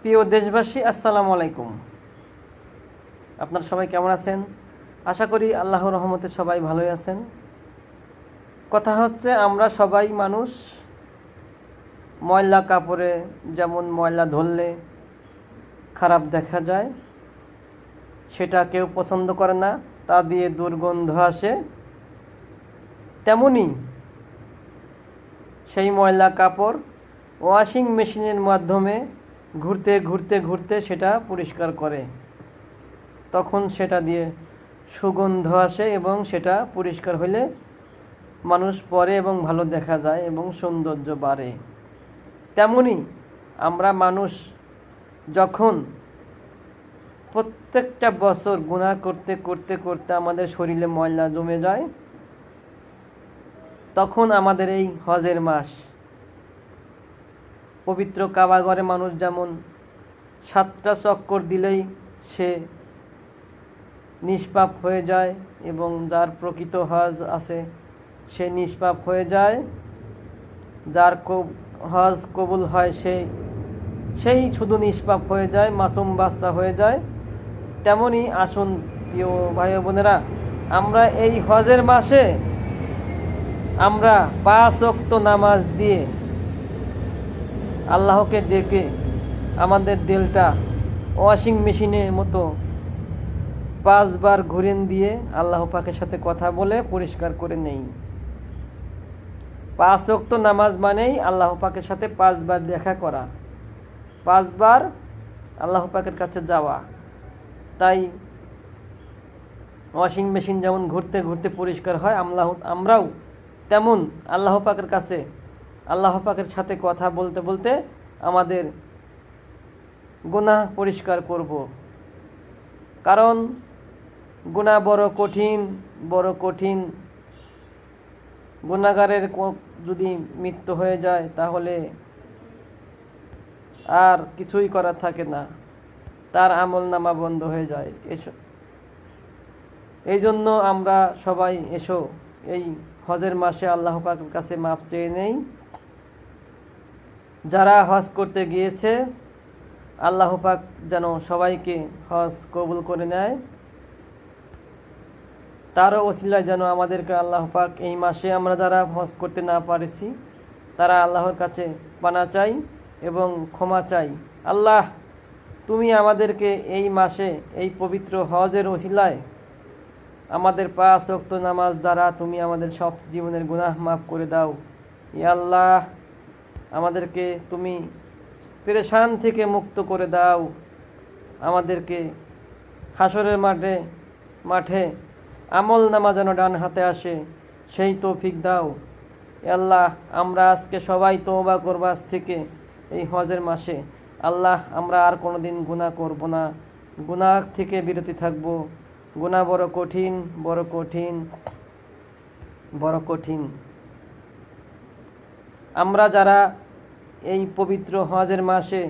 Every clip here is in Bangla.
প্রিয় দেশবাসী, আসসালামু আলাইকুম। আপনারা সবাই কেমন আছেন? আশা করি আল্লাহর রহমতে সবাই ভালোই আছেন। কথা হচ্ছে, আমরা সবাই মানুষ। ময়লা কাপড়ে যেমন ময়লা ধরলে খারাপ দেখা যায়, সেটা কেউ পছন্দ করে না, তা দিয়ে দুর্গন্ধ আসে। তেমনি সেই ময়লা কাপড় ওয়াশিং মেশিনের মাধ্যমে ঘুরতে ঘুরতে ঘুরতে সেটা পরিষ্কার করে, তখন সেটা দিয়ে সুগন্ধ আসে এবং সেটা পরিষ্কার হলে মানুষ পরে এবং ভালো দেখা যায় এবং সৌন্দর্য বাড়ে। তেমনি আমরা মানুষ যখন প্রত্যেকটা বছর গুনাহ করতে করতে করতে আমাদের শরীরে ময়লা জমে যায়, তখন আমাদের এই হজের মাস, পবিত্র কাবাঘরে মানুষ যেমন 7টা চক্কর দিলেই সে নিষ্পাপ হয়ে যায় এবং যার প্রকৃত হজ আছে সে নিষ্পাপ হয়ে যায়, যার হজ কবুল হয় সেই শুধু নিষ্পাপ হয়ে যায়, মাসুম বাচ্চা হয়ে যায়। তেমনি আসুন প্রিয় ভাই বোনেরা, আমরা এই হজের মাসে আমরা 5 ওয়াক্ত নামাজ দিয়ে আল্লাহকে ডেকে আমাদের দিলটা ওয়াশিং মেশিনের মতো 5 বার ঘুরেন দিয়ে আল্লাহ পাকের সাথে কথা বলে পরিষ্কার করে নেই। 5 ওয়াক্ত নামাজ মানেই আল্লাহ পাকের সাথে 5 বার দেখা করা, 5 বার আল্লাহ পাকের কাছে যাওয়া। তাই ওয়াশিং মেশিন যেমন ঘুরতে ঘুরতে পরিষ্কার হয়, আমরাও তেমন আল্লাহ পাকের কাছে আল্লাহ পাকের সাথে কথা বলতে বলতে আমাদের গুনাহ পরিষ্কার করব। কারণ গুনাহ বড় কঠিন। গুনাহগারের যদি মৃত্যু হয়ে যায় তাহলে আর কিছুই করার থাকে না, তার আমলনামা বন্ধ হয়ে যায়। এই জন্য আমরা সবাই এই হজের মাসে আল্লাহ পাকের কাছে মাপ চেয়ে নেই। যারা হজ করতে গিয়েছে আল্লাহ পাক যেন সবাইকে হজ কবুল করে নেয়, তারও ওসিলায় যেন আমাদেরকে আল্লাহ পাক এই মাসে আমরা যারা হজ করতে না পারেছি তারা আল্লাহর কাছে পানা চাই এবং ক্ষমা চাই। আল্লাহ, তুমি আমাদেরকে এই মাসে এই পবিত্র হজের ওসিলায় আমাদের 5 ওয়াক্ত নামাজ দ্বারা তুমি আমাদের সব জীবনের গুনাহ মাফ করে দাও। ইয়া আল্লাহ, আমাদেরকে তুমি পেরেশান থেকে মুক্ত করে দাও। আমাদেরকে হাসরের মাঠে আমল নামা যেন ডান হাতে আসে, সেই তৌফিক দাও। ইয়া আল্লাহ, আমরা আজকে সবাই তওবা করব আজ থেকে এই হজের মাসে। আল্লাহ, আমরা আর কোনোদিন গুনাহ করব না, গুনাহ থেকে বিরতি থাকব। গুনাহ বড় কঠিন। আমরা যারা এই পবিত্র হজের মাসে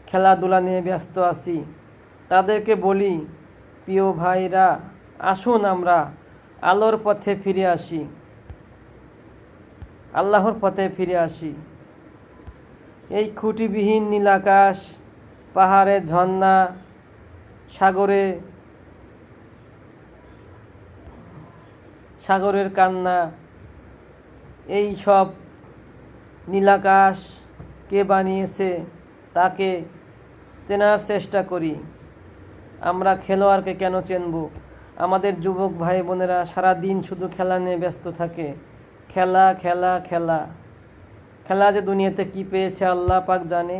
খেলাধুলা নিয়ে ব্যস্ত আছি তাদেরকে বলি, প্রিয় ভাইরা, আসুন আমরা আলোর পথে ফিরে আসি, আল্লাহর পথে ফিরে আসি। এই খুঁটিবিহীন নীল আকাশ, পাহাড়ের ঝর্ণা, সাগরের কান্না, এই সব নীলাকাশ কে বানিয়েছে তাকে চেনার চেষ্টা করি। আমরা খেলোয়াড়কে কেন চিনব? আমাদের যুবক ভাই বোনেরা সারা দিন শুধু খেলা নিয়ে ব্যস্ত থাকে। খেলা যে দুনিয়াতে কি পেয়েছে আল্লাহ পাক জানে।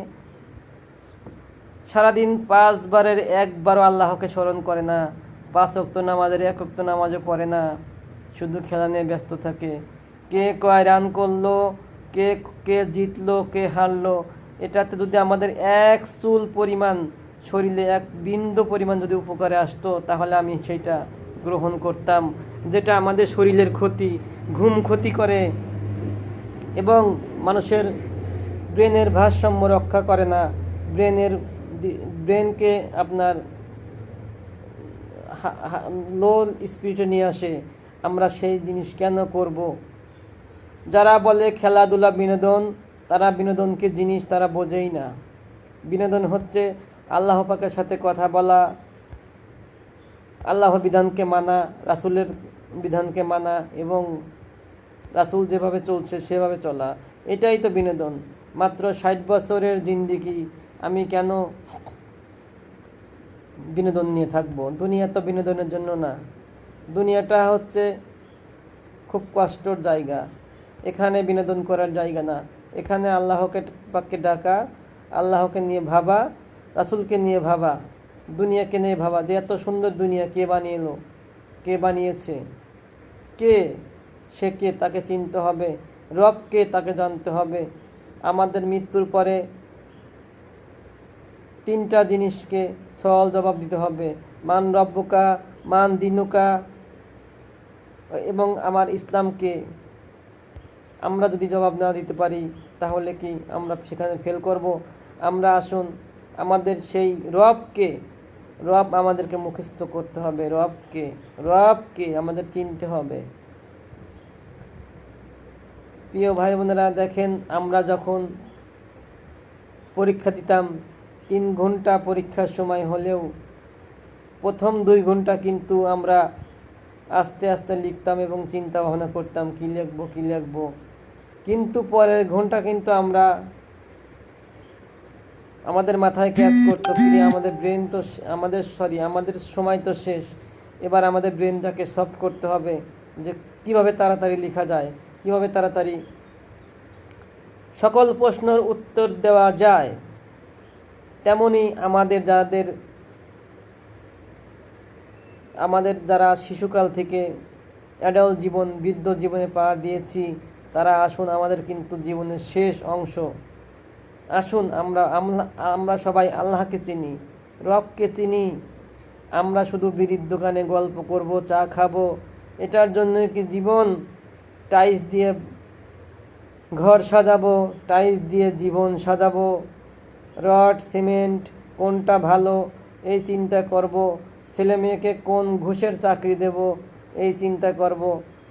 সারাদিন 5 বারের 1 বারও আল্লাহকে স্মরণ করে না, 5 ওয়াক্ত নামাজের 1 ওয়াক্ত নামাজও পড়ে না, শুধু খেলা নিয়ে ব্যস্ত থাকে। কে কয় রান করলো, কে জিতলো, কে হারলো, এটাতে যদি আমাদের 1 চুল পরিমাণ শরীরে 1 বিন্দু পরিমাণ যদি উপকারে আসতো তাহলে আমি সেইটা গ্রহণ করতাম। যেটা আমাদের শরীরের ঘুম ক্ষতি করে এবং মানুষের ব্রেনের ভারসাম্য রক্ষা করে না, ব্রেনকে আপনার লো স্পিরিটে নিয়ে আসে। আমরা সেই জিনিস কেন করব? যারা বলে খেলাধুলা বিনোদন, তারা বিনোদনকে জিনিস তারা বোঝেই না। বিনোদন হচ্ছে আল্লাহ পাকের সাথে কথা বলা, আল্লাহর বিধানকে মানা, রাসূলের বিধানকে মানা এবং রাসূল যেভাবে চলছে সেভাবে চলা, এটাই তো বিনোদন। মাত্র 60 বছরের জিন্দেগি, আমি কেন বিনোদন নিয়ে থাকবো? দুনিয়া তো বিনোদনের জন্য না, দুনিয়াটা হচ্ছে খুব কষ্টর জায়গা, এখানে বিনোদন করার জায়গা না। এখানে আল্লাহকে পাককে ডাকা, আল্লাহকে নিয়ে ভাবা, রাসূলকে নিয়ে ভাবা, দুনিয়াকে নিয়ে ভাবা যে এত সুন্দর দুনিয়া কে বানিয়েলো, কে বানিয়েছে, কে সে, কে তাকে চিনতে হবে, রব কে তাকে জানতে হবে। আমাদের মৃত্যুর পরে 3টা জিনিসকে সওয়াল জবাব দিতে হবে, মান রব্বুকা, মান দিনুকা এবং আমার ইসলামকে। আমরা যদি জবাব না দিতে পারি তাহলে কি আমরা সেখানে ফেল করব? আমরা আসুন আমাদের সেই রবকে, রব আমাদেরকে মুখস্থ করতে হবে, রবকে আমাদের চিনতে হবে। প্রিয় ভাই বোনেরা, দেখেন আমরা যখন পরীক্ষা দিতাম 3 ঘন্টা পরীক্ষার সময় হলেও প্রথম 2 ঘন্টা কিন্তু আমরা আস্তে আস্তে লিখতাম এবং চিন্তা ভাবনা করতাম কি লিখবো, কিন্তু পরের ঘন্টা কিন্তু আমরা আমাদের মাথায় ক্যাচ করতো কি আমাদের ব্রেন তো আমাদের সময় তো শেষ, এবার আমাদের ব্রেনটাকে সফট করতে হবে যে কিভাবে তাড়াতাড়ি লেখা যায়, কিভাবে তাড়াতাড়ি সকল প্রশ্নের উত্তর দেওয়া যায়। তেমনি আমাদের যারা শিশুকাল থেকে অ্যাডাল্ট জীবন, বৃদ্ধ জীবনে পা দিয়েছি, তারা আসুন আমাদের কিন্তু জীবনের শেষ অংশ, আসুন আমরা সবাই আল্লাহকে চিনি, রবকে চিনি। আমরা শুধু বিড়ির দোকানে গল্প করব, চা খাবো, এটার জন্য কি জীবন টাইলস দিয়ে ঘর সাজাবো, টাইলস দিয়ে জীবন সাজাবো, রড সিমেন্ট কোনটা ভালো এই চিন্তা করব, ছেলে মেয়েকে কোন ঘুষের চাকরি দেব এই চিন্তা করব,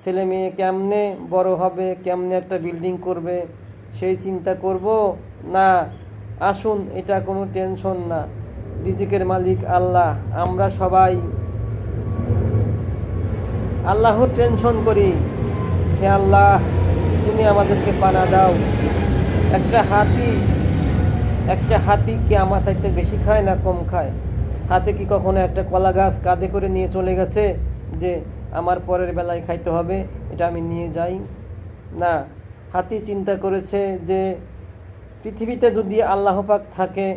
ছেলে মেয়ে কেমনে বড় হবে, কেমনে একটা বিল্ডিং করবে সেই চিন্তা করব না। আসুন, এটা কোনো টেনশন না, রিজিকের মালিক আল্লাহ, আমরা সবাই আল্লাহর টেনশন করি। হে আল্লাহ, তুমি আমাদেরকে পানা দাও। একটা হাতি কি আমার চাইতে বেশি খায় না কম খায়? হাতে কি কখনো একটা কলা গাছ কাঁধে করে নিয়ে চলে গেছে যে আমার পরের বেলায় খাইতে হবে, এটা আমি নিয়ে যাই? না, হাতি চিন্তা করেছে যে পৃথিবীতে যদি আল্লাহ পাক থাকে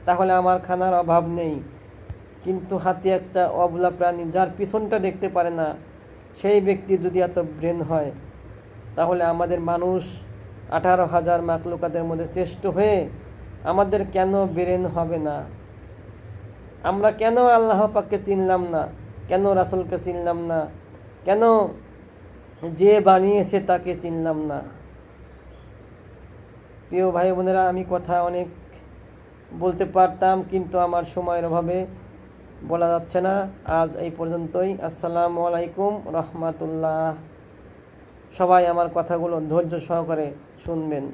তাহলে আমার খানার অভাব নেই। কিন্তু হাতি একটা অবলা প্রাণী, যার পিছনটা দেখতে পারে না, সেই ব্যক্তি যদি এত ব্রেন হয়, তাহলে আমাদের মানুষ 18,000 মাখলুকাতের মধ্যে শ্রেষ্ঠ হয়ে আমাদের কেন ব্রেন হবে না? আমরা কেন আল্লাহ পাককে চিনলাম না? কেন রাসূলকে চিনলাম না? কেন যে বানিয়েছে তাকে চিনলাম না? প্রিয় ভাই বোনেরা, আমি কথা অনেক বলতে পারতাম, কিন্তু আমার সময়ের অভাবে বলা যাচ্ছে না। আজ এই পর্যন্তই। আসসালামু আলাইকুম রহমাতুল্লাহ। সবাই আমার কথাগুলো ধৈর্য সহকারে শুনবেন।